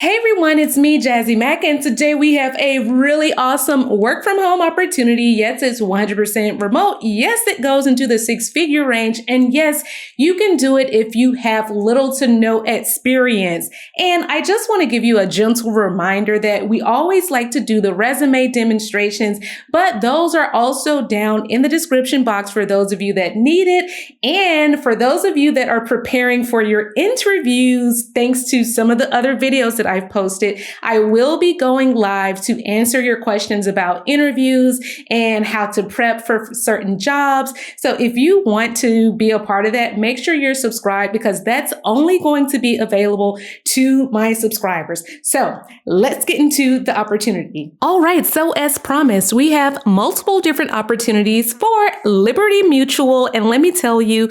Hey everyone, it's me, Jazzy Mack, and today we have a really awesome work from home opportunity. Yes, it's 100% remote. Yes, it goes into the six-figure range. And yes, you can do it if you have little to no experience. And I just want to give you a gentle reminder that we always like to do the resume demonstrations, but those are also down in the description box for those of you that need it. And for those of you that are preparing for your interviews, thanks to some of the other videos that I've posted, I will be going live to answer your questions about interviews and how to prep for certain jobs. So if you want to be a part of that, make sure you're subscribed because that's only going to be available to my subscribers. So let's get into the opportunity. All right. So as promised, we have multiple different opportunities for Liberty Mutual. And let me tell you,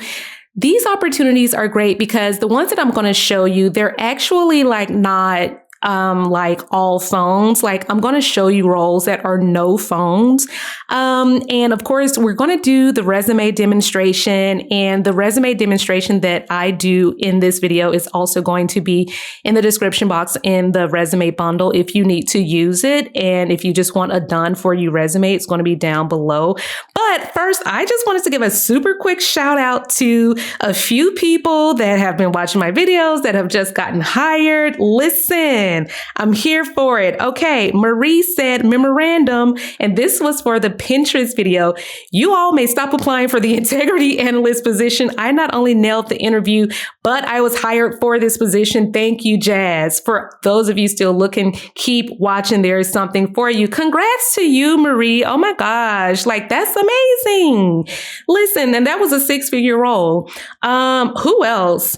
these opportunities are great because the ones that I'm going to show you, they're actually not like all phones. Like I'm going to show you roles that are no phones. And of course, we're going to do the resume demonstration, and the resume demonstration that I do in this video is also going to be in the description box in the resume bundle if you need to use it. And if you just want a done for you resume, it's going to be down below. But first, I just wanted to give a super quick shout out to a few people that have been watching my videos that have just gotten hired. Listen, I'm here for it. Okay, Marie said memorandum, and this was for the Pinterest video. You all may stop applying for the integrity analyst position. I not only nailed the interview, but I was hired for this position. Thank you, Jazz. For those of you still looking, keep watching. There is something for you. Congrats to you, Marie. Oh my gosh, like that's amazing. Listen, and that was a six-figure role. Who else?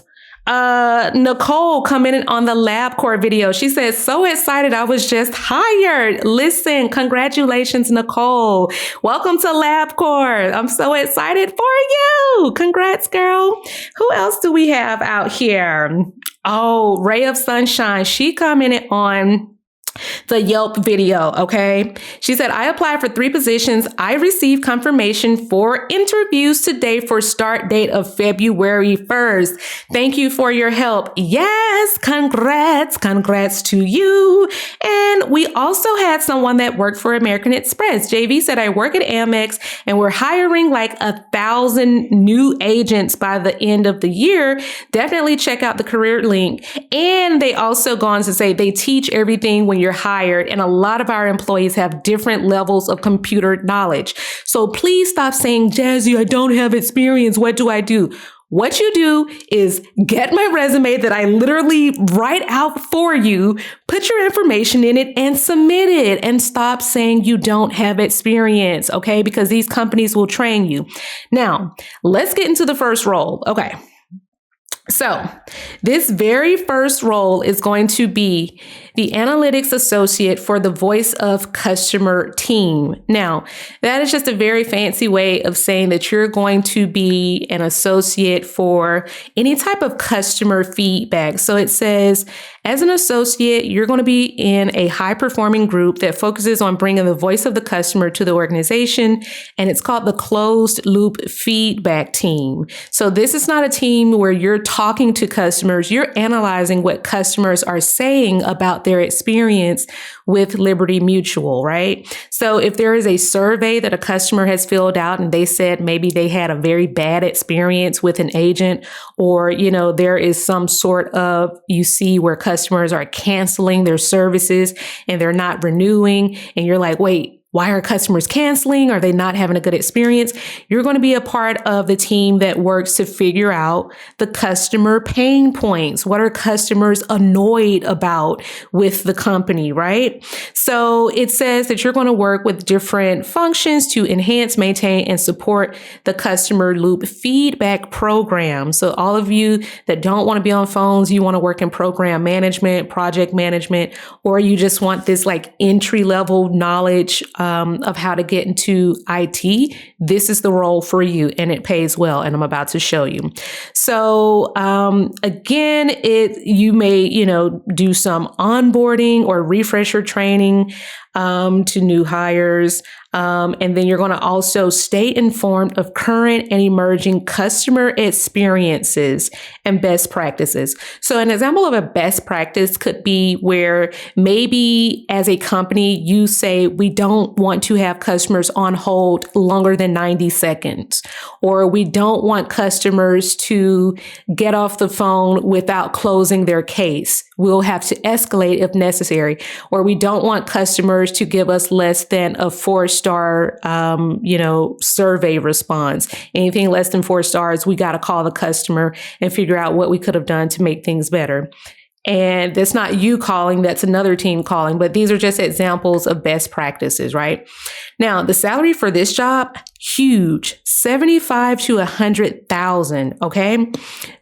Nicole commented on the LabCorp video. She says, so excited. I was just hired. Listen, congratulations, Nicole. Welcome to LabCorp. I'm so excited for you. Congrats, girl. Who else do we have out here? Oh, Ray of Sunshine. She commented on the Yelp video. Okay. She said, I applied for 3 positions. I received confirmation for interviews today for start date of February 1st. Thank you for your help. Yes. Congrats. Congrats to you. And we also had someone that worked for American Express. JV said, I work at Amex and we're hiring like 1,000 new agents by the end of the year. Definitely check out the career link. And they also go on to say they teach everything when you're hired, and a lot of our employees have different levels of computer knowledge. So please stop saying, Jazzy, I don't have experience. What do I do? What you do is get my resume that I literally write out for you, put your information in it and submit it, and stop saying you don't have experience, okay? Because these companies will train you. Now, let's get into the first role. Okay. So this very first role is going to be the analytics associate for the voice of customer team. Now, that is just a very fancy way of saying that you're going to be an associate for any type of customer feedback. So it says, as an associate, you're going to be in a high performing group that focuses on bringing the voice of the customer to the organization. And it's called the closed loop feedback team. So this is not a team where you're talking to customers. You're analyzing what customers are saying about their experience with Liberty Mutual, right? So if there is a survey that a customer has filled out and they said maybe they had a very bad experience with an agent, or, there is some sort of, you see where customers are canceling their services and they're not renewing, and you're like, wait, why are customers canceling? Are they not having a good experience? You're going to be a part of the team that works to figure out the customer pain points. What are customers annoyed about with the company, right? So it says that you're going to work with different functions to enhance, maintain, and support the customer loop feedback program. So all of you that don't want to be on phones, you want to work in program management, project management, or you just want this like entry level knowledge of how to get into IT, this is the role for you, and it pays well, and I'm about to show you. So again, you may do some onboarding or refresher training to new hires. And then you're going to also stay informed of current and emerging customer experiences and best practices. So an example of a best practice could be where maybe as a company, you say, we don't want to have customers on hold longer than 90 seconds, or we don't want customers to get off the phone without closing their case. We'll have to escalate if necessary, or we don't want customers to give us less than a 4-star, survey response. Anything less than 4 stars, we got to call the customer and figure out what we could have done to make things better. And that's not you calling, that's another team calling, but these are just examples of best practices, right? Now, the salary for this job, huge, 75 to 100,000. Okay.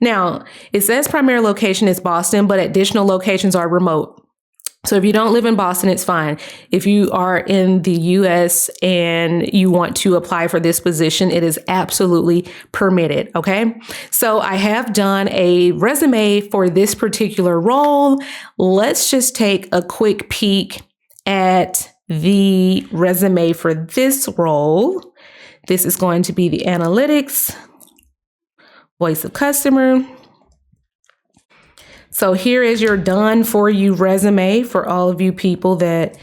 Now, it says primary location is Boston, but additional locations are remote. So if you don't live in Boston, it's fine. If you are in the US and you want to apply for this position, it is absolutely permitted. Okay. So I have done a resume for this particular role. Let's just take a quick peek at the resume for this role. This is going to be the analytics, voice of customer. So here is your done for you resume for all of you people that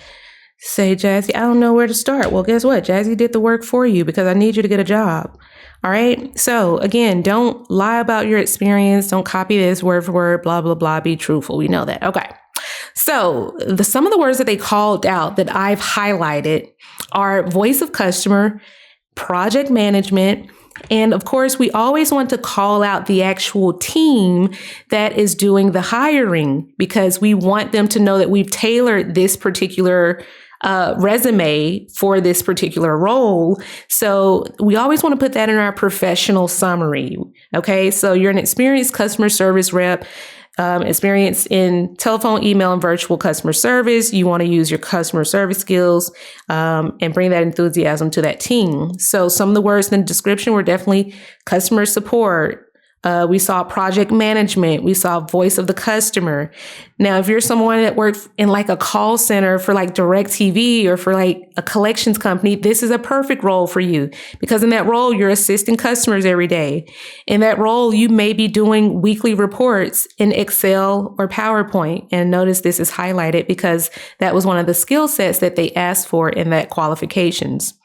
say, Jazzy, I don't know where to start. Well, guess what? Jazzy did the work for you because I need you to get a job. All right. So again, don't lie about your experience. Don't copy this word for word, blah, blah, blah. Be truthful. We know that. Okay. So some of the words that they called out that I've highlighted are voice of customer, project management, and of course, we always want to call out the actual team that is doing the hiring because we want them to know that we've tailored this particular resume for this particular role. So we always want to put that in our professional summary. Okay, so you're an experienced customer service rep. Experience in telephone, email, and virtual customer service. You want to use your customer service skills and bring that enthusiasm to that team. So some of the words in the description were definitely customer support. We saw project management. We saw voice of the customer. Now, if you're someone that worked in like a call center for like DirecTV or for like a collections company, this is a perfect role for you because in that role, you're assisting customers every day. In that role, you may be doing weekly reports in Excel or PowerPoint. And notice this is highlighted because that was one of the skill sets that they asked for in that qualifications.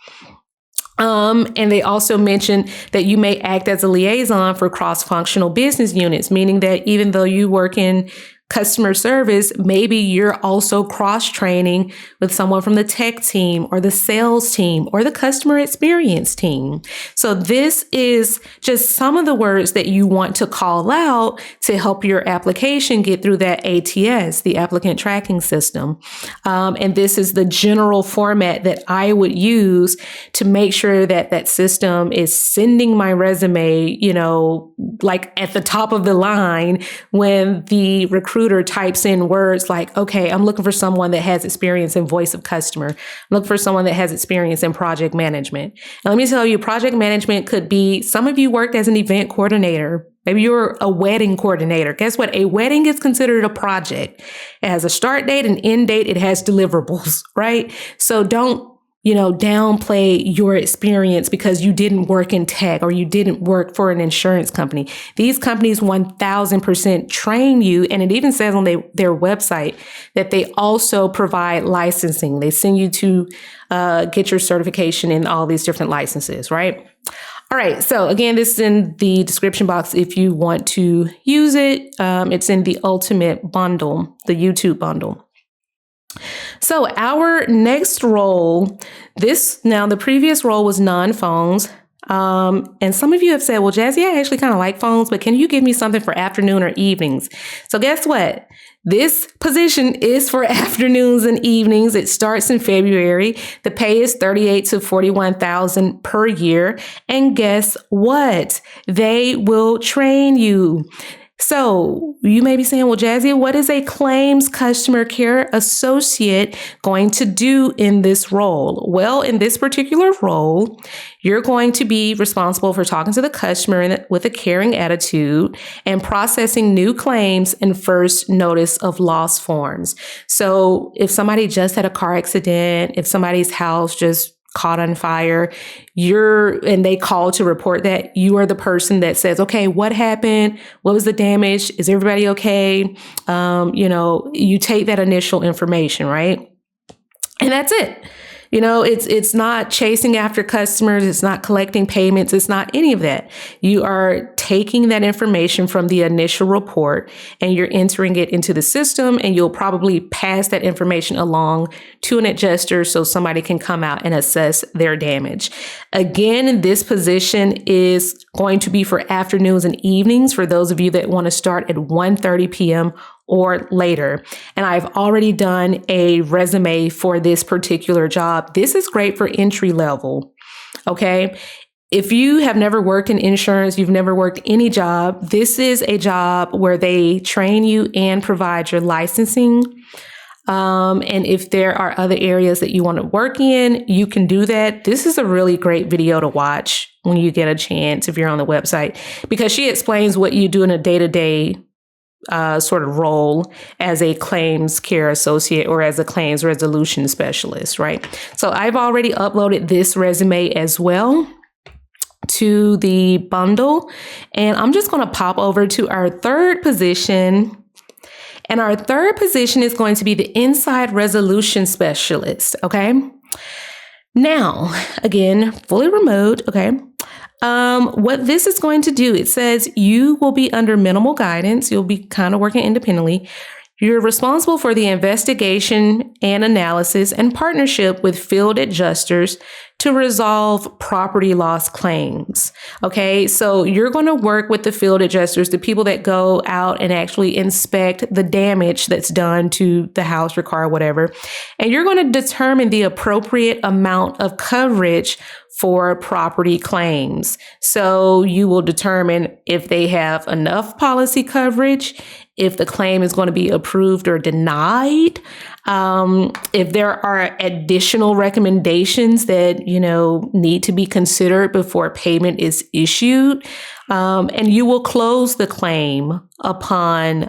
And they also mentioned that you may act as a liaison for cross-functional business units, meaning that even though you work in customer service, maybe you're also cross-training with someone from the tech team or the sales team or the customer experience team. So this is just some of the words that you want to call out to help your application get through that ATS, the applicant tracking system. And this is the general format that I would use to make sure that that system is sending my resume, like at the top of the line when the recruiter types in words like, okay, I'm looking for someone that has experience in voice of customer. I'm looking for someone that has experience in project management. And let me tell you, project management could be, some of you worked as an event coordinator. Maybe you're a wedding coordinator. Guess what? A wedding is considered a project. It has a start date, an end date. It has deliverables, right? So don't downplay your experience because you didn't work in tech or you didn't work for an insurance company. These companies 1000% train you. And it even says on their website that they also provide licensing. They send you to get your certification in all these different licenses, right? All right. So again, this is in the description box if you want to use it. It's in the ultimate bundle, the YouTube bundle. So our next role, the previous role was non-phones. And some of you have said, well, Jazzy, I actually kind of like phones, but can you give me something for afternoon or evenings? So guess what? This position is for afternoons and evenings. It starts in February. The pay is $38,000 to $41,000 per year. And guess what? They will train you. So you may be saying, well, Jazzy, what is a claims customer care associate going to do in this role? Well, in this particular role, you're going to be responsible for talking to the customer with a caring attitude and processing new claims and first notice of loss forms. So if somebody just had a car accident, if somebody's house just caught on fire, and they call to report that, you are the person that says, okay, what happened? What was the damage? Is everybody okay? You take that initial information, right? And that's it. It's not chasing after customers. It's not collecting payments. It's not any of that. You are taking that information from the initial report and you're entering it into the system, and you'll probably pass that information along to an adjuster so somebody can come out and assess their damage. Again, this position is going to be for afternoons and evenings for those of you that want to start at 1:30 p.m. or later. And I've already done a resume for this particular job. This is great for entry level. Okay. If you have never worked in insurance, you've never worked any job, this is a job where they train you and provide your licensing. And if there are other areas that you want to work in, you can do that. This is a really great video to watch when you get a chance, if you're on the website, because she explains what you do in a day-to-day sort of role as a claims care associate or as a claims resolution specialist, right? So I've already uploaded this resume as well to the bundle, and I'm just going to pop over to our third position. And our third position is going to be the inside resolution specialist. Okay. Now, again, fully remote. Okay. What this is going to do, it says you will be under minimal guidance. You'll be kind of working independently. You're responsible for the investigation and analysis and partnership with field adjusters to resolve property loss claims. Okay, so you're going to work with the field adjusters, the people that go out and actually inspect the damage that's done to the house or car, whatever. And you're going to determine the appropriate amount of coverage for property claims. So you will determine if they have enough policy coverage, if the claim is going to be approved or denied, if there are additional recommendations that, need to be considered before payment is issued. And you will close the claim upon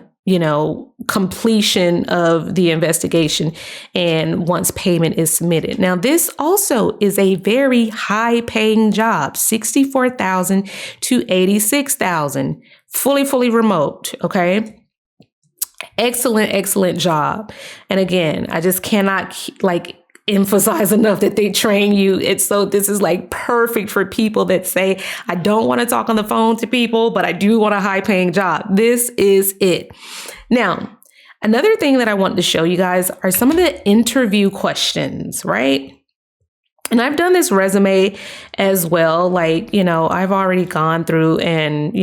completion of the investigation and once payment is submitted. Now, this also is a very high paying job, $64,000 to $86,000, fully remote. Okay. Excellent job. And again, I just cannot emphasize enough that they train you. This is perfect for people that say, I don't want to talk on the phone to people, but I do want a high paying job. This is it. Now, another thing that I want to show you guys are some of the interview questions, right? And I've done this resume as well. I've already gone through and,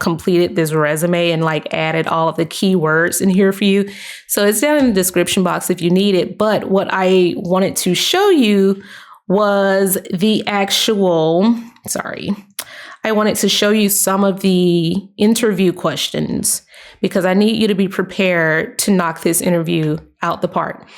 completed this resume and added all of the keywords in here for you. So it's down in the description box if you need it. But what I wanted to show you was I wanted to show you some of the interview questions because I need you to be prepared to knock this interview out the park.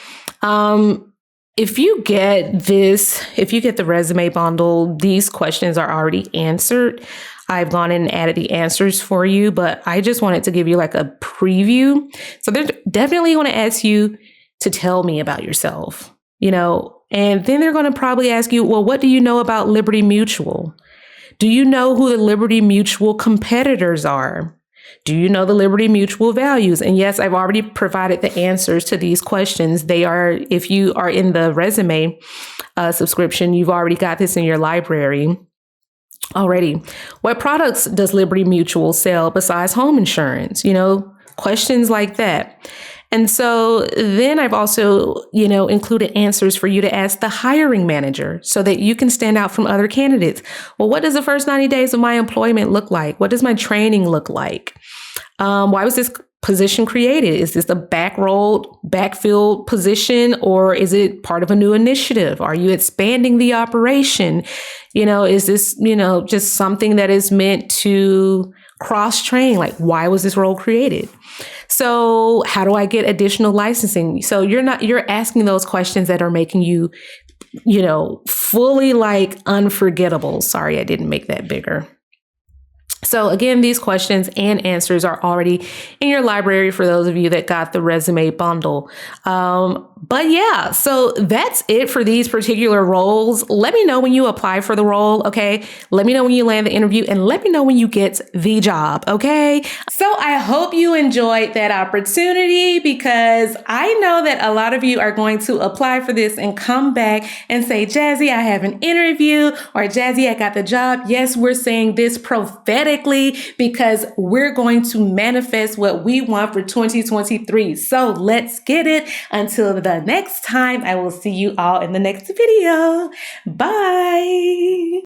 If you get the resume bundle, these questions are already answered. I've gone in and added the answers for you, but I just wanted to give you a preview. So they're definitely going to ask you to tell me about yourself, and then they're going to probably ask you, well, what do you know about Liberty Mutual? Do you know who the Liberty Mutual competitors are? Do you know the Liberty Mutual values? And yes, I've already provided the answers to these questions. They are, if you are in the resume subscription, you've already got this in your library already. What products does Liberty Mutual sell besides home insurance? Questions like that. And so then I've also, included answers for you to ask the hiring manager so that you can stand out from other candidates. Well, what does the first 90 days of my employment look like? What does my training look like? Why was this position created? Is this a backfill position, or is it part of a new initiative? Are you expanding the operation? Is this, just something that is meant to cross-train? Why was this role created? So how do I get additional licensing? So you're asking those questions that are making you, fully unforgettable. Sorry, I didn't make that bigger. So again, these questions and answers are already in your library for those of you that got the resume bundle. But yeah, so that's it for these particular roles. Let me know when you apply for the role, okay? Let me know when you land the interview and let me know when you get the job, okay? So I hope you enjoyed that opportunity because I know that a lot of you are going to apply for this and come back and say, Jazzy, I have an interview, or Jazzy, I got the job. Yes, we're saying this prophetically because we're going to manifest what we want for 2023. So let's get it. Until the next time, I will see you all in the next video. Bye.